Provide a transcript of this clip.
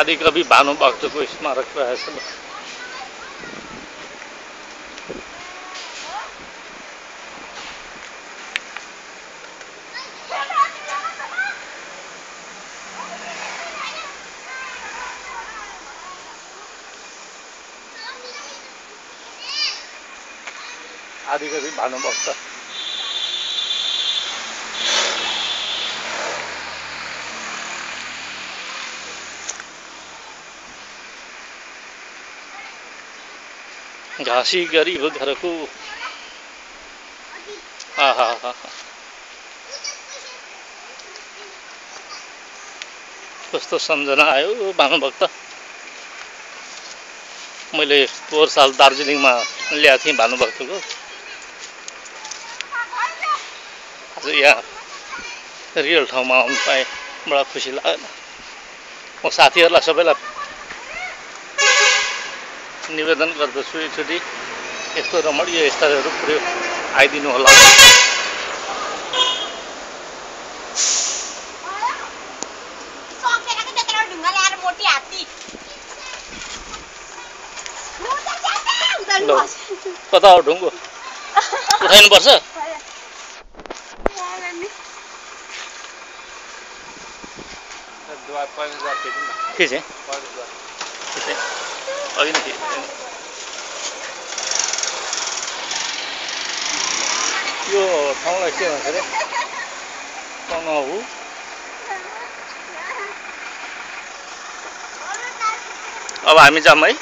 आदिकवि भानुभक्तको स्मारक रहेछ। आदिकवि भानुभक्त घाँसी गरिब घरको कस्तो सम्झना आयो भानुभक्त। मैले पोहोर साल दार्जिलिङमा ल्याएको थिएँ भानुभक्तको। आज यहाँ रियल ठाउँमा आउनु पाएँ, बडा खुसी लाग्यो। म साथीहरूलाई सबैलाई निवेदन गर्दछु एकचोटि यस्तो रमणीय स्थलहरू पुर्यो आइदिनु होला। कता हो ढुङ्गो? उठाइनु पर्छ। के चाहिँ अघि नै यो ठाउँलाई के भन्छ अरे? तनहु। अब हामी जाऊँ है।